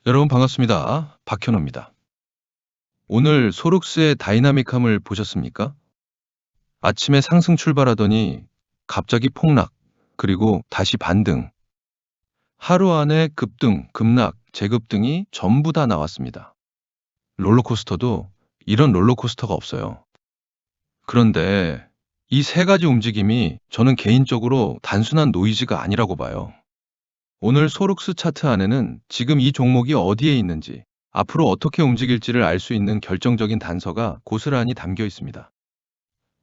여러분 반갑습니다. 박현호입니다. 오늘 소록스의 다이나믹함을 보셨습니까? 아침에 상승 출발하더니 갑자기 폭락, 그리고 다시 반등. 하루 안에 급등, 급락, 재급등이 전부 다 나왔습니다. 롤러코스터도 이런 롤러코스터가 없어요. 그런데 이 세 가지 움직임이 저는 개인적으로 단순한 노이즈가 아니라고 봐요. 오늘 소록스 차트 안에는 지금 이 종목이 어디에 있는지, 앞으로 어떻게 움직일지를 알 수 있는 결정적인 단서가 고스란히 담겨 있습니다.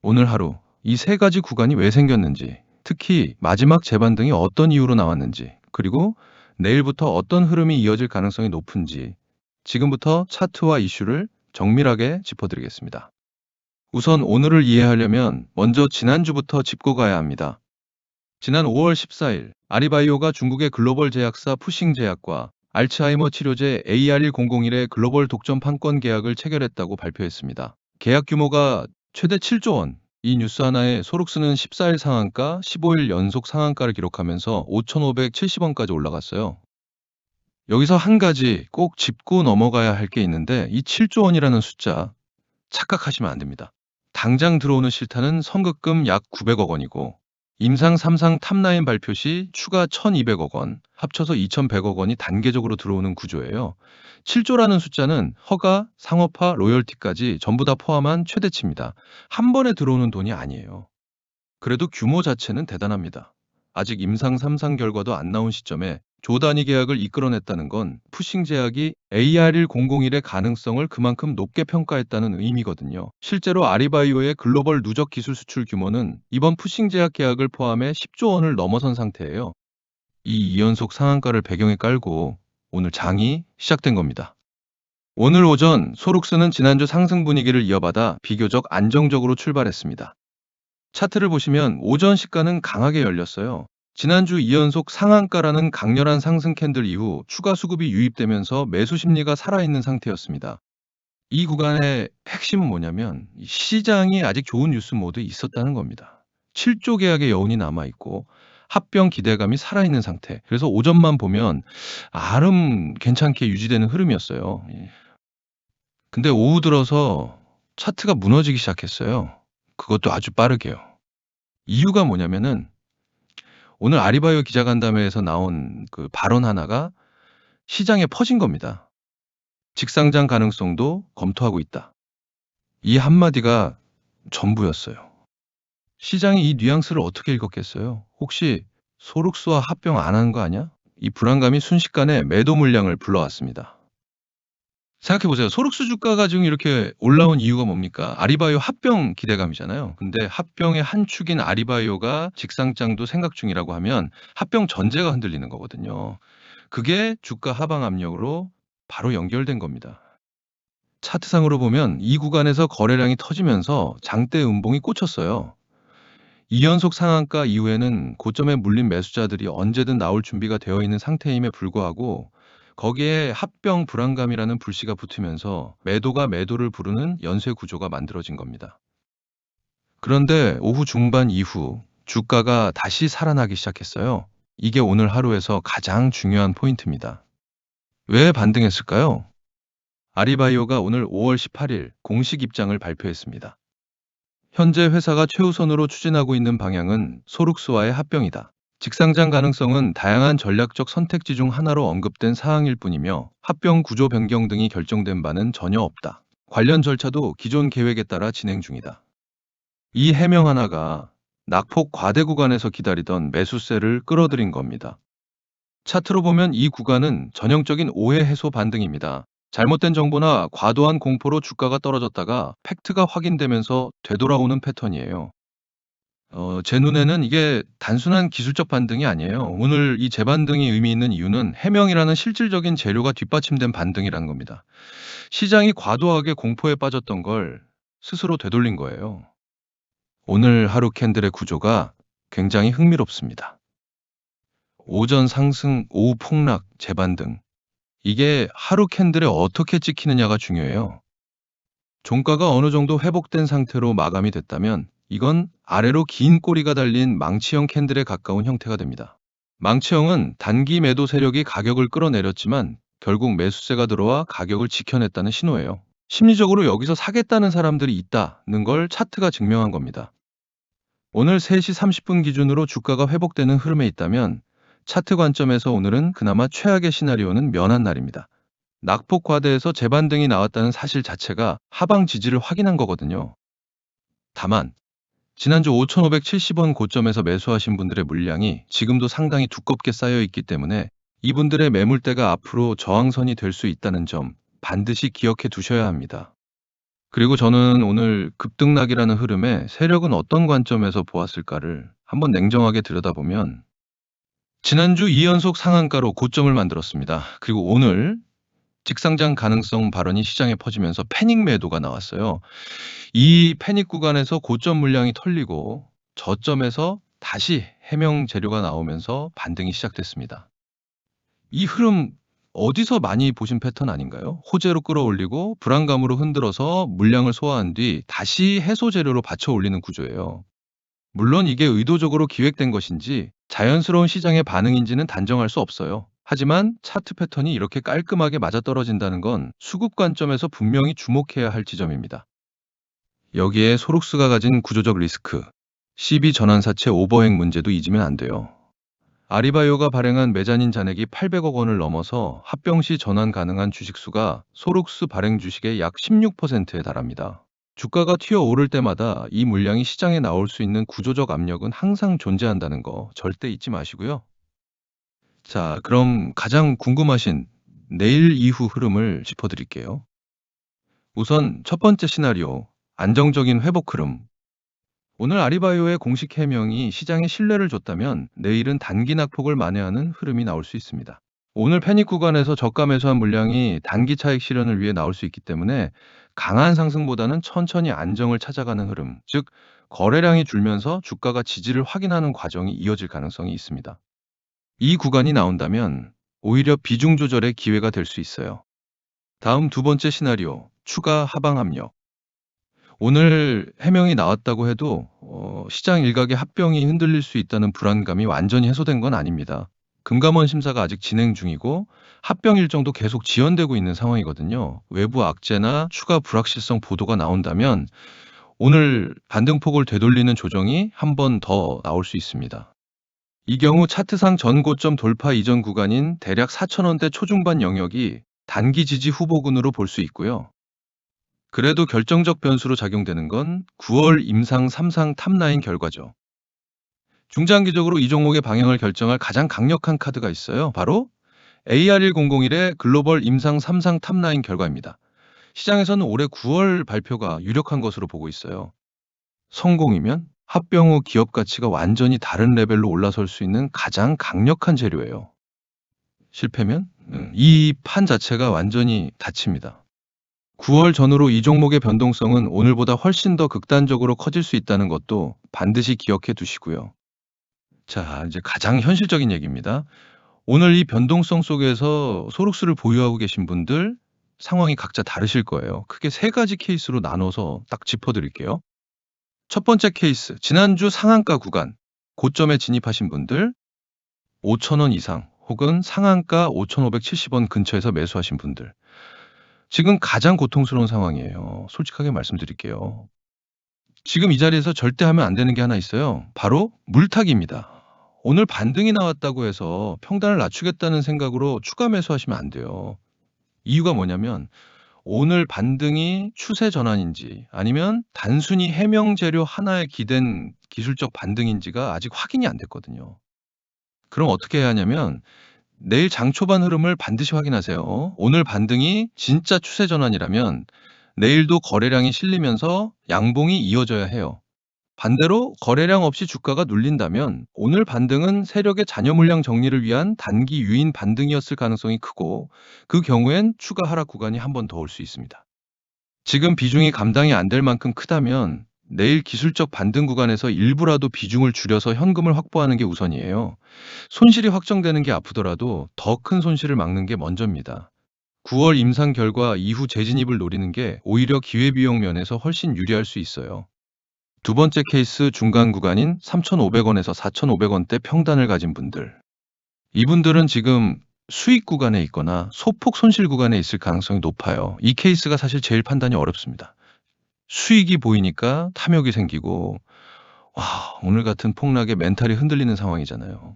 오늘 하루 이 세 가지 구간이 왜 생겼는지, 특히 마지막 재반등이 어떤 이유로 나왔는지, 그리고 내일부터 어떤 흐름이 이어질 가능성이 높은지 지금부터 차트와 이슈를 정밀하게 짚어드리겠습니다. 우선 오늘을 이해하려면 먼저 지난주부터 짚고 가야 합니다. 지난 5월 14일 아리바이오가 중국의 글로벌 제약사 푸싱제약과 알츠하이머 치료제 AR1001의 글로벌 독점 판권 계약을 체결했다고 발표했습니다. 계약 규모가 최대 7조 원. 이 뉴스 하나에 소록스는 14일 상한가, 15일 연속 상한가를 기록하면서 5,570원까지 올라갔어요. 여기서 한 가지 꼭 짚고 넘어가야 할 게 있는데, 이 7조 원이라는 숫자 착각하시면 안 됩니다. 당장 들어오는 실타는 선급금 약 900억 원이고, 임상 3상 탑라인 발표 시 추가 1,200억 원, 합쳐서 2,100억 원이 단계적으로 들어오는 구조예요. 7조라는 숫자는 허가, 상업화, 로열티까지 전부 다 포함한 최대치입니다. 한 번에 들어오는 돈이 아니에요. 그래도 규모 자체는 대단합니다. 아직 임상 3상 결과도 안 나온 시점에 조 단위 계약을 이끌어냈다는 건 푸싱 제약이 AR1001의 가능성을 그만큼 높게 평가했다는 의미거든요. 실제로 아리바이오의 글로벌 누적 기술 수출 규모는 이번 푸싱 제약 계약을 포함해 10조 원을 넘어선 상태예요. 이 2연속 상한가를 배경에 깔고 오늘 장이 시작된 겁니다. 오늘 오전 소록스는 지난주 상승 분위기를 이어받아 비교적 안정적으로 출발했습니다. 차트를 보시면 오전 시가는 강하게 열렸어요. 지난주 2연속 상한가라는 강렬한 상승 캔들 이후 추가 수급이 유입되면서 매수 심리가 살아있는 상태였습니다. 이 구간의 핵심은 뭐냐면 시장이 아직 좋은 뉴스 모드에 있었다는 겁니다. 7조 계약의 여운이 남아있고 합병 기대감이 살아있는 상태. 그래서 오전만 보면 괜찮게 유지되는 흐름이었어요. 근데 오후 들어서 차트가 무너지기 시작했어요. 그것도 아주 빠르게요. 이유가 뭐냐면은 오늘 아리바이오 기자간담회에서 나온 그 발언 하나가 시장에 퍼진 겁니다. 직상장 가능성도 검토하고 있다. 이 한마디가 전부였어요. 시장이 이 뉘앙스를 어떻게 읽었겠어요? 혹시 소록스와 합병 안 하는 거 아니야? 이 불안감이 순식간에 매도 물량을 불러왔습니다. 생각해보세요. 소록스 주가가 지금 이렇게 올라온 이유가 뭡니까? 아리바이오 합병 기대감이잖아요. 근데 합병의 한 축인 아리바이오가 직상장도 생각 중이라고 하면 합병 전제가 흔들리는 거거든요. 그게 주가 하방 압력으로 바로 연결된 겁니다. 차트상으로 보면 이 구간에서 거래량이 터지면서 장대 음봉이 꽂혔어요. 2연속 상한가 이후에는 고점에 물린 매수자들이 언제든 나올 준비가 되어 있는 상태임에 불구하고 거기에 합병 불안감이라는 불씨가 붙으면서 매도가 매도를 부르는 연쇄 구조가 만들어진 겁니다. 그런데 오후 중반 이후 주가가 다시 살아나기 시작했어요. 이게 오늘 하루에서 가장 중요한 포인트입니다. 왜 반등했을까요? 아리바이오가 오늘 5월 18일 공식 입장을 발표했습니다. 현재 회사가 최우선으로 추진하고 있는 방향은 소록스와의 합병이다. 직상장 가능성은 다양한 전략적 선택지 중 하나로 언급된 사항일 뿐이며 합병 구조 변경 등이 결정된 바는 전혀 없다. 관련 절차도 기존 계획에 따라 진행 중이다. 이 해명 하나가 낙폭 과대 구간에서 기다리던 매수세를 끌어들인 겁니다. 차트로 보면 이 구간은 전형적인 오해 해소 반등입니다. 잘못된 정보나 과도한 공포로 주가가 떨어졌다가 팩트가 확인되면서 되돌아오는 패턴이에요. 제 눈에는 이게 단순한 기술적 반등이 아니에요. 오늘 이 재반등이 의미 있는 이유는 해명이라는 실질적인 재료가 뒷받침된 반등이라는 겁니다. 시장이 과도하게 공포에 빠졌던 걸 스스로 되돌린 거예요. 오늘 하루 캔들의 구조가 굉장히 흥미롭습니다. 오전 상승, 오후 폭락, 재반등. 이게 하루 캔들에 어떻게 찍히느냐가 중요해요. 종가가 어느 정도 회복된 상태로 마감이 됐다면 이건 아래로 긴 꼬리가 달린 망치형 캔들에 가까운 형태가 됩니다. 망치형은 단기 매도 세력이 가격을 끌어내렸지만 결국 매수세가 들어와 가격을 지켜냈다는 신호예요. 심리적으로 여기서 사겠다는 사람들이 있다는 걸 차트가 증명한 겁니다. 오늘 3시 30분 기준으로 주가가 회복되는 흐름에 있다면 차트 관점에서 오늘은 그나마 최악의 시나리오는 면한 날입니다. 낙폭 과대에서 재반등이 나왔다는 사실 자체가 하방 지지를 확인한 거거든요. 다만 지난주 5,570원 고점에서 매수하신 분들의 물량이 지금도 상당히 두껍게 쌓여 있기 때문에 이분들의 매물대가 앞으로 저항선이 될 수 있다는 점 반드시 기억해 두셔야 합니다. 그리고 저는 오늘 급등락이라는 흐름에 세력은 어떤 관점에서 보았을까를 한번 냉정하게 들여다보면 지난주 2연속 상한가로 고점을 만들었습니다. 그리고 오늘 직상장 가능성 발언이 시장에 퍼지면서 패닉 매도가 나왔어요. 이 패닉 구간에서 고점 물량이 털리고 저점에서 다시 해명 재료가 나오면서 반등이 시작됐습니다. 이 흐름 어디서 많이 보신 패턴 아닌가요? 호재로 끌어올리고 불안감으로 흔들어서 물량을 소화한 뒤 다시 해소 재료로 받쳐 올리는 구조예요. 물론 이게 의도적으로 기획된 것인지 자연스러운 시장의 반응인지는 단정할 수 없어요. 하지만 차트 패턴이 이렇게 깔끔하게 맞아떨어진다는 건 수급 관점에서 분명히 주목해야 할 지점입니다. 여기에 소록스가 가진 구조적 리스크, CB 전환사채 오버행 문제도 잊으면 안 돼요. 아리바이오가 발행한 메자닌 잔액이 800억 원을 넘어서 합병 시 전환 가능한 주식수가 소록스 발행 주식의 약 16%에 달합니다. 주가가 튀어오를 때마다 이 물량이 시장에 나올 수 있는 구조적 압력은 항상 존재한다는 거 절대 잊지 마시고요. 자, 그럼 가장 궁금하신 내일 이후 흐름을 짚어드릴게요. 우선 첫 번째 시나리오, 안정적인 회복 흐름. 오늘 아리바이오의 공식 해명이 시장에 신뢰를 줬다면 내일은 단기 낙폭을 만회하는 흐름이 나올 수 있습니다. 오늘 패닉 구간에서 저가 매수한 물량이 단기 차익 실현을 위해 나올 수 있기 때문에 강한 상승보다는 천천히 안정을 찾아가는 흐름, 즉 거래량이 줄면서 주가가 지지를 확인하는 과정이 이어질 가능성이 있습니다. 이 구간이 나온다면 오히려 비중 조절의 기회가 될 수 있어요. 다음 두 번째 시나리오, 추가 하방 압력. 오늘 해명이 나왔다고 해도 시장 일각의 합병이 흔들릴 수 있다는 불안감이 완전히 해소된 건 아닙니다. 금감원 심사가 아직 진행 중이고 합병 일정도 계속 지연되고 있는 상황이거든요. 외부 악재나 추가 불확실성 보도가 나온다면 오늘 반등폭을 되돌리는 조정이 한 번 더 나올 수 있습니다. 이 경우 차트상 전고점 돌파 이전 구간인 대략 4,000원대 초중반 영역이 단기 지지 후보군으로 볼 수 있고요. 그래도 결정적 변수로 작용되는 건 9월 임상 3상 탑라인 결과죠. 중장기적으로 이 종목의 방향을 결정할 가장 강력한 카드가 있어요. 바로 AR1001의 글로벌 임상 3상 탑라인 결과입니다. 시장에서는 올해 9월 발표가 유력한 것으로 보고 있어요. 성공이면 합병 후 기업 가치가 완전히 다른 레벨로 올라설 수 있는 가장 강력한 재료예요. 실패면 이 판 자체가 완전히 닫힙니다. 9월 전후로 이 종목의 변동성은 오늘보다 훨씬 더 극단적으로 커질 수 있다는 것도 반드시 기억해 두시고요. 자, 이제 가장 현실적인 얘기입니다. 오늘 이 변동성 속에서 소록스를 보유하고 계신 분들 상황이 각자 다르실 거예요. 크게 세 가지 케이스로 나눠서 딱 짚어드릴게요. 첫 번째 케이스, 지난주 상한가 구간, 고점에 진입하신 분들, 5,000원 이상 혹은 상한가 5,570원 근처에서 매수하신 분들. 지금 가장 고통스러운 상황이에요. 솔직하게 말씀드릴게요. 지금 이 자리에서 절대 하면 안 되는 게 하나 있어요. 바로 물타기입니다. 오늘 반등이 나왔다고 해서 평단을 낮추겠다는 생각으로 추가 매수하시면 안 돼요. 이유가 뭐냐면 오늘 반등이 추세 전환인지 아니면 단순히 해명 재료 하나에 기댄 기술적 반등인지가 아직 확인이 안 됐거든요. 그럼 어떻게 해야 하냐면 내일 장 초반 흐름을 반드시 확인하세요. 오늘 반등이 진짜 추세 전환이라면 내일도 거래량이 실리면서 양봉이 이어져야 해요. 반대로 거래량 없이 주가가 눌린다면 오늘 반등은 세력의 잔여 물량 정리를 위한 단기 유인 반등이었을 가능성이 크고 그 경우엔 추가 하락 구간이 한 번 더 올 수 있습니다. 지금 비중이 감당이 안 될 만큼 크다면 내일 기술적 반등 구간에서 일부라도 비중을 줄여서 현금을 확보하는 게 우선이에요. 손실이 확정되는 게 아프더라도 더 큰 손실을 막는 게 먼저입니다. 9월 임상 결과 이후 재진입을 노리는 게 오히려 기회비용 면에서 훨씬 유리할 수 있어요. 두 번째 케이스 중간 구간인 3,500원에서 4,500원대 평단을 가진 분들. 이분들은 지금 수익 구간에 있거나 소폭 손실 구간에 있을 가능성이 높아요. 이 케이스가 사실 제일 판단이 어렵습니다. 수익이 보이니까 탐욕이 생기고, 와, 오늘 같은 폭락에 멘탈이 흔들리는 상황이잖아요.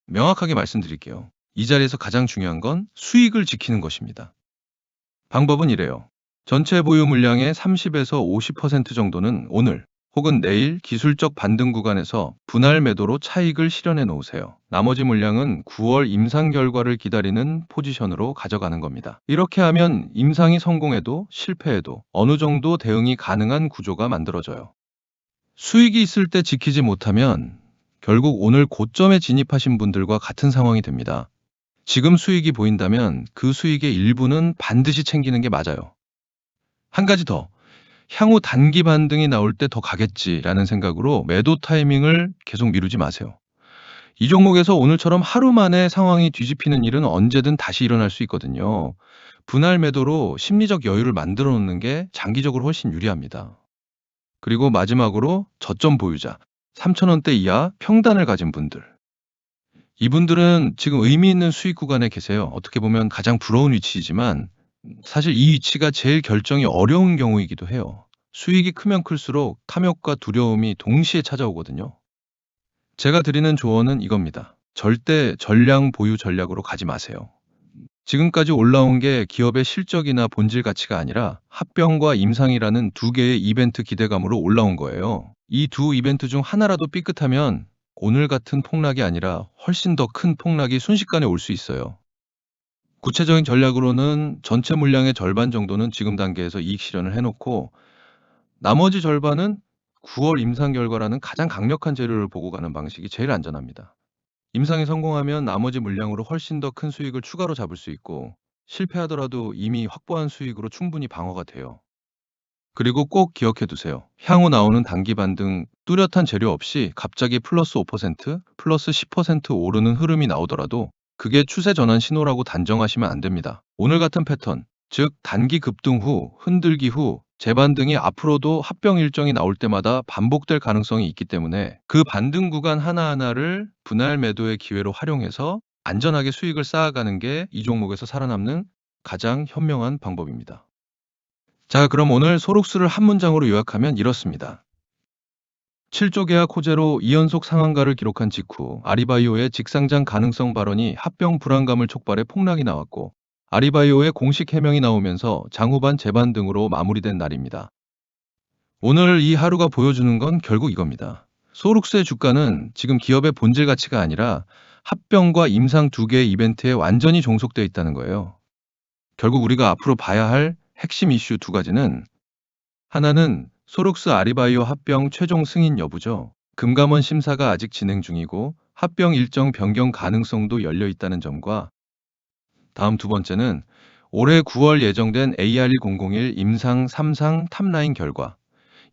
명확하게 말씀드릴게요. 이 자리에서 가장 중요한 건 수익을 지키는 것입니다. 방법은 이래요. 전체 보유 물량의 30에서 50% 정도는 오늘 혹은 내일 기술적 반등 구간에서 분할 매도로 차익을 실현해 놓으세요. 나머지 물량은 9월 임상 결과를 기다리는 포지션으로 가져가는 겁니다. 이렇게 하면 임상이 성공해도 실패해도 어느 정도 대응이 가능한 구조가 만들어져요. 수익이 있을 때 지키지 못하면 결국 오늘 고점에 진입하신 분들과 같은 상황이 됩니다. 지금 수익이 보인다면 그 수익의 일부는 반드시 챙기는 게 맞아요. 한 가지 더, 향후 단기 반등이 나올 때 더 가겠지라는 생각으로 매도 타이밍을 계속 미루지 마세요. 이 종목에서 오늘처럼 하루 만에 상황이 뒤집히는 일은 언제든 다시 일어날 수 있거든요. 분할 매도로 심리적 여유를 만들어 놓는 게 장기적으로 훨씬 유리합니다. 그리고 마지막으로 저점 보유자, 3,000원대 이하 평단을 가진 분들. 이분들은 지금 의미 있는 수익 구간에 계세요. 어떻게 보면 가장 부러운 위치이지만 사실 이 위치가 제일 결정이 어려운 경우이기도 해요. 수익이 크면 클수록 탐욕과 두려움이 동시에 찾아오거든요. 제가 드리는 조언은 이겁니다. 절대 전량 보유 전략으로 가지 마세요. 지금까지 올라온 게 기업의 실적이나 본질 가치가 아니라 합병과 임상이라는 두 개의 이벤트 기대감으로 올라온 거예요. 이 두 이벤트 중 하나라도 삐끗하면 오늘 같은 폭락이 아니라 훨씬 더 큰 폭락이 순식간에 올 수 있어요. 구체적인 전략으로는 전체 물량의 절반 정도는 지금 단계에서 이익 실현을 해놓고 나머지 절반은 9월 임상 결과라는 가장 강력한 재료를 보고 가는 방식이 제일 안전합니다. 임상이 성공하면 나머지 물량으로 훨씬 더 큰 수익을 추가로 잡을 수 있고 실패하더라도 이미 확보한 수익으로 충분히 방어가 돼요. 그리고 꼭 기억해 두세요. 향후 나오는 단기 반등 뚜렷한 재료 없이 갑자기 플러스 5%, 플러스 10% 오르는 흐름이 나오더라도 그게 추세 전환 신호라고 단정하시면 안 됩니다. 오늘 같은 패턴, 즉 단기 급등 후, 흔들기 후 재반등이 앞으로도 합병 일정이 나올 때마다 반복될 가능성이 있기 때문에 그 반등 구간 하나하나를 분할 매도의 기회로 활용해서 안전하게 수익을 쌓아가는 게 이 종목에서 살아남는 가장 현명한 방법입니다. 자, 그럼 오늘 소록스를 한 문장으로 요약하면 이렇습니다. 7조 계약 호재로 2연속 상한가를 기록한 직후 아리바이오의 직상장 가능성 발언이 합병 불안감을 촉발해 폭락이 나왔고 아리바이오의 공식 해명이 나오면서 장후반 재반등으로 마무리된 날입니다. 오늘 이 하루가 보여주는 건 결국 이겁니다. 소록스의 주가는 지금 기업의 본질 가치가 아니라 합병과 임상 두 개의 이벤트에 완전히 종속되어 있다는 거예요. 결국 우리가 앞으로 봐야 할 핵심 이슈 두 가지는 하나는 소록스 아리바이오 합병 최종 승인 여부죠. 금감원 심사가 아직 진행 중이고 합병 일정 변경 가능성도 열려 있다는 점과 다음 두 번째는 올해 9월 예정된 AR1001 임상 3상 탑라인 결과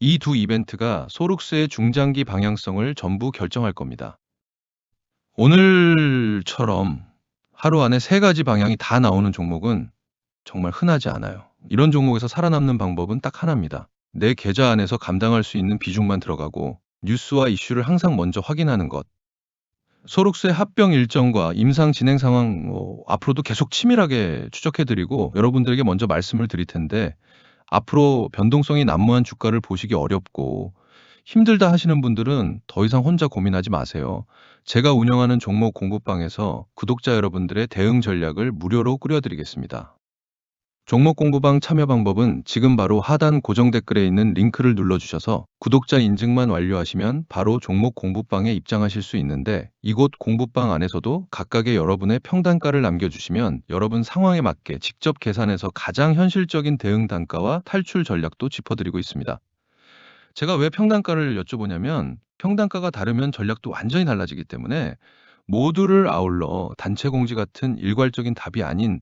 이 두 이벤트가 소록스의 중장기 방향성을 전부 결정할 겁니다. 오늘처럼 하루 안에 세 가지 방향이 다 나오는 종목은 정말 흔하지 않아요. 이런 종목에서 살아남는 방법은 딱 하나입니다. 내 계좌 안에서 감당할 수 있는 비중만 들어가고 뉴스와 이슈를 항상 먼저 확인하는 것. 소록스의 합병 일정과 임상 진행 상황 앞으로도 계속 치밀하게 추적해드리고 여러분들에게 먼저 말씀을 드릴 텐데 앞으로 변동성이 난무한 주가를 보시기 어렵고 힘들다 하시는 분들은 더 이상 혼자 고민하지 마세요. 제가 운영하는 종목 공부방에서 구독자 여러분들의 대응 전략을 무료로 꾸려드리겠습니다. 종목 공부방 참여 방법은 지금 바로 하단 고정 댓글에 있는 링크를 눌러주셔서 구독자 인증만 완료하시면 바로 종목 공부방에 입장하실 수 있는데 이곳 공부방 안에서도 각각의 여러분의 평단가를 남겨주시면 여러분 상황에 맞게 직접 계산해서 가장 현실적인 대응 단가와 탈출 전략도 짚어드리고 있습니다. 제가 왜 평단가를 여쭤보냐면 평단가가 다르면 전략도 완전히 달라지기 때문에 모두를 아울러 단체 공지 같은 일괄적인 답이 아닌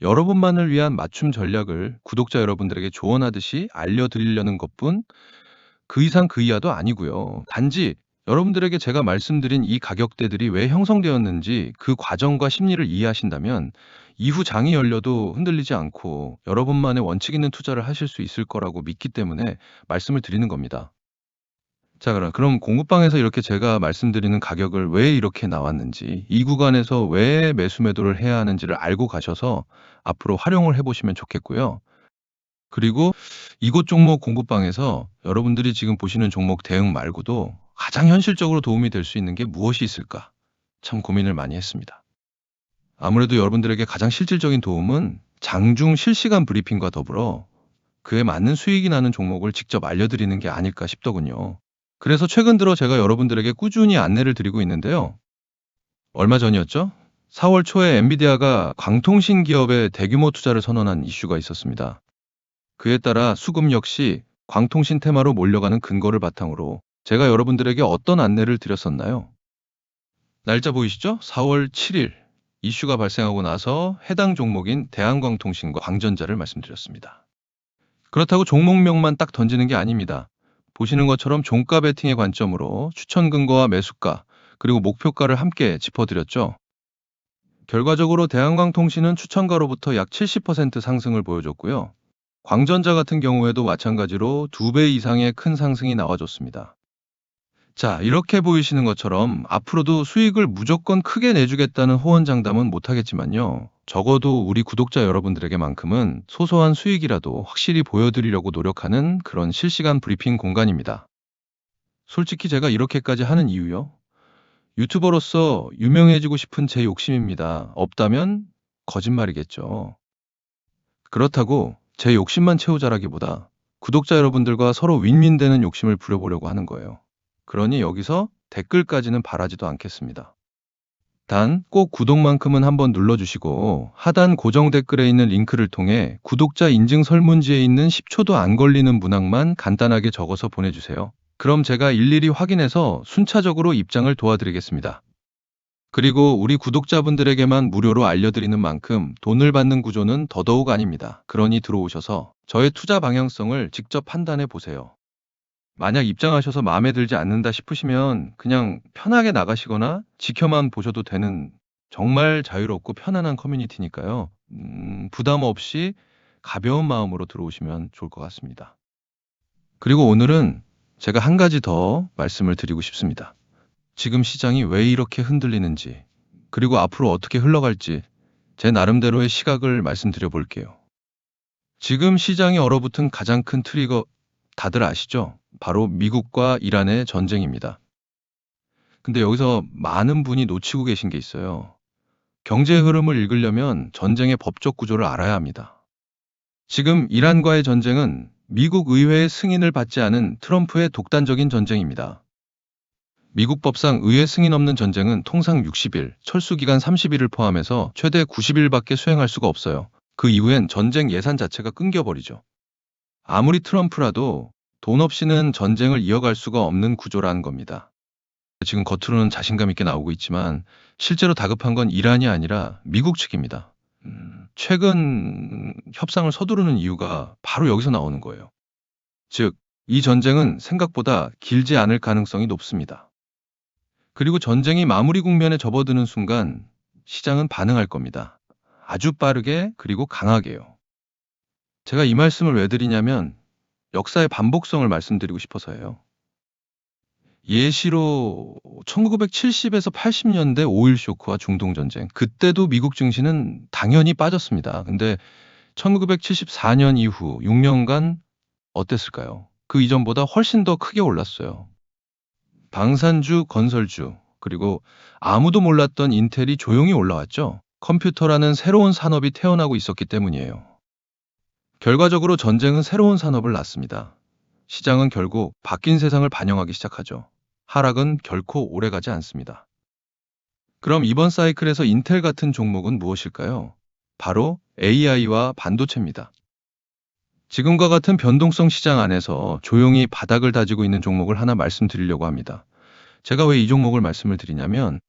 여러분만을 위한 맞춤 전략을 구독자 여러분들에게 조언하듯이 알려드리려는 것뿐 그 이상 그 이하도 아니고요. 단지 여러분들에게 제가 말씀드린 이 가격대들이 왜 형성되었는지 그 과정과 심리를 이해하신다면 이후 장이 열려도 흔들리지 않고 여러분만의 원칙 있는 투자를 하실 수 있을 거라고 믿기 때문에 말씀을 드리는 겁니다. 자, 그럼 공급방에서 이렇게 제가 말씀드리는 가격을 왜 이렇게 나왔는지, 이 구간에서 왜 매수 매도를 해야 하는지를 알고 가셔서 앞으로 활용을 해보시면 좋겠고요. 그리고 이곳 종목 공급방에서 여러분들이 지금 보시는 종목 대응 말고도 가장 현실적으로 도움이 될 수 있는 게 무엇이 있을까? 참 고민을 많이 했습니다. 아무래도 여러분들에게 가장 실질적인 도움은 장중 실시간 브리핑과 더불어 그에 맞는 수익이 나는 종목을 직접 알려드리는 게 아닐까 싶더군요. 그래서 최근 들어 제가 여러분들에게 꾸준히 안내를 드리고 있는데요. 얼마 전이었죠? 4월 초에 엔비디아가 광통신 기업에 대규모 투자를 선언한 이슈가 있었습니다. 그에 따라 수급 역시 광통신 테마로 몰려가는 근거를 바탕으로 제가 여러분들에게 어떤 안내를 드렸었나요? 날짜 보이시죠? 4월 7일 이슈가 발생하고 나서 해당 종목인 대한광통신과 광전자를 말씀드렸습니다. 그렇다고 종목명만 딱 던지는 게 아닙니다. 보시는 것처럼 종가 베팅의 관점으로 추천 근거와 매수가 그리고 목표가를 함께 짚어드렸죠. 결과적으로 대한광통신은 추천가로부터 약 70% 상승을 보여줬고요. 광전자 같은 경우에도 마찬가지로 2배 이상의 큰 상승이 나와줬습니다. 자, 이렇게 보이시는 것처럼 앞으로도 수익을 무조건 크게 내주겠다는 호언장담은 못하겠지만요. 적어도 우리 구독자 여러분들에게만큼은 소소한 수익이라도 확실히 보여드리려고 노력하는 그런 실시간 브리핑 공간입니다. 솔직히 제가 이렇게까지 하는 이유요? 유튜버로서 유명해지고 싶은 제 욕심입니다. 없다면 거짓말이겠죠. 그렇다고 제 욕심만 채우자라기보다 구독자 여러분들과 서로 윈윈되는 욕심을 부려보려고 하는 거예요. 그러니 여기서 댓글까지는 바라지도 않겠습니다. 단 꼭 구독만큼은 한번 눌러주시고 하단 고정 댓글에 있는 링크를 통해 구독자 인증 설문지에 있는 10초도 안 걸리는 문항만 간단하게 적어서 보내주세요. 그럼 제가 일일이 확인해서 순차적으로 입장을 도와드리겠습니다. 그리고 우리 구독자분들에게만 무료로 알려드리는 만큼 돈을 받는 구조는 더더욱 아닙니다. 그러니 들어오셔서 저의 투자 방향성을 직접 판단해 보세요. 만약 입장하셔서 마음에 들지 않는다 싶으시면 그냥 편하게 나가시거나 지켜만 보셔도 되는 정말 자유롭고 편안한 커뮤니티니까요. 부담 없이 가벼운 마음으로 들어오시면 좋을 것 같습니다. 그리고 오늘은 제가 한 가지 더 말씀을 드리고 싶습니다. 지금 시장이 왜 이렇게 흔들리는지, 그리고 앞으로 어떻게 흘러갈지 제 나름대로의 시각을 말씀드려 볼게요. 지금 시장이 얼어붙은 가장 큰 트리거 다들 아시죠? 바로 미국과 이란의 전쟁입니다. 근데 여기서 많은 분이 놓치고 계신 게 있어요. 경제 흐름을 읽으려면 전쟁의 법적 구조를 알아야 합니다. 지금 이란과의 전쟁은 미국 의회의 승인을 받지 않은 트럼프의 독단적인 전쟁입니다. 미국 법상 의회 승인 없는 전쟁은 통상 60일, 철수기간 30일을 포함해서 최대 90일밖에 수행할 수가 없어요. 그 이후엔 전쟁 예산 자체가 끊겨버리죠. 아무리 트럼프라도 돈 없이는 전쟁을 이어갈 수가 없는 구조라는 겁니다. 지금 겉으로는 자신감 있게 나오고 있지만 실제로 다급한 건 이란이 아니라 미국 측입니다. 최근 협상을 서두르는 이유가 바로 여기서 나오는 거예요. 즉, 이 전쟁은 생각보다 길지 않을 가능성이 높습니다. 그리고 전쟁이 마무리 국면에 접어드는 순간 시장은 반응할 겁니다. 아주 빠르게 그리고 강하게요. 제가 이 말씀을 왜 드리냐면 역사의 반복성을 말씀드리고 싶어서예요. 예시로 1970에서 80년대 오일 쇼크와 중동 전쟁, 그때도 미국 증시는 당연히 빠졌습니다. 근데 1974년 이후 6년간 어땠을까요? 그 이전보다 훨씬 더 크게 올랐어요. 방산주, 건설주, 그리고 아무도 몰랐던 인텔이 조용히 올라왔죠. 컴퓨터라는 새로운 산업이 태어나고 있었기 때문이에요. 결과적으로 전쟁은 새로운 산업을 낳습니다. 시장은 결국 바뀐 세상을 반영하기 시작하죠. 하락은 결코 오래가지 않습니다. 그럼 이번 사이클에서 인텔 같은 종목은 무엇일까요? 바로 AI와 반도체입니다. 지금과 같은 변동성 시장 안에서 조용히 바닥을 다지고 있는 종목을 하나 말씀드리려고 합니다. 제가 왜 이 종목을 말씀을 드리냐면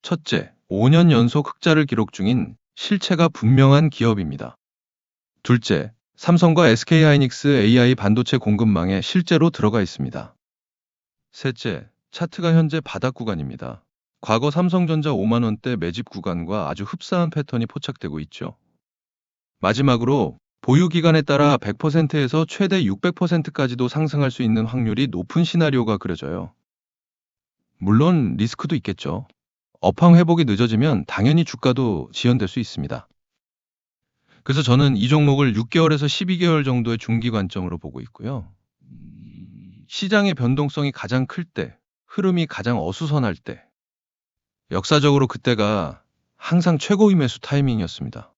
첫째, 5년 연속 흑자를 기록 중인 실체가 분명한 기업입니다. 둘째, 삼성과 SK하이닉스 AI 반도체 공급망에 실제로 들어가 있습니다. 셋째, 차트가 현재 바닥 구간입니다. 과거 삼성전자 5만 원대 매집 구간과 아주 흡사한 패턴이 포착되고 있죠. 마지막으로 보유 기간에 따라 100%에서 최대 600%까지도 상승할 수 있는 확률이 높은 시나리오가 그려져요. 물론 리스크도 있겠죠. 업황 회복이 늦어지면 당연히 주가도 지연될 수 있습니다. 그래서 저는 이 종목을 6개월에서 12개월 정도의 중기 관점으로 보고 있고요. 시장의 변동성이 가장 클 때, 흐름이 가장 어수선할 때, 역사적으로 그때가 항상 최고의 매수 타이밍이었습니다.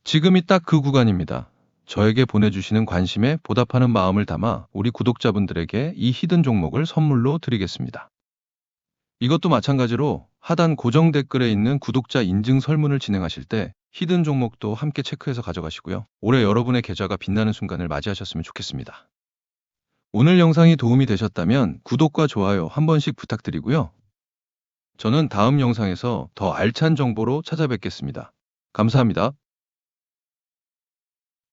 지금이 딱 그 구간입니다. 저에게 보내주시는 관심에 보답하는 마음을 담아 우리 구독자분들에게 이 히든 종목을 선물로 드리겠습니다. 이것도 마찬가지로 하단 고정 댓글에 있는 구독자 인증 설문을 진행하실 때 히든 종목도 함께 체크해서 가져가시고요. 올해 여러분의 계좌가 빛나는 순간을 맞이하셨으면 좋겠습니다. 오늘 영상이 도움이 되셨다면 구독과 좋아요 한 번씩 부탁드리고요. 저는 다음 영상에서 더 알찬 정보로 찾아뵙겠습니다. 감사합니다.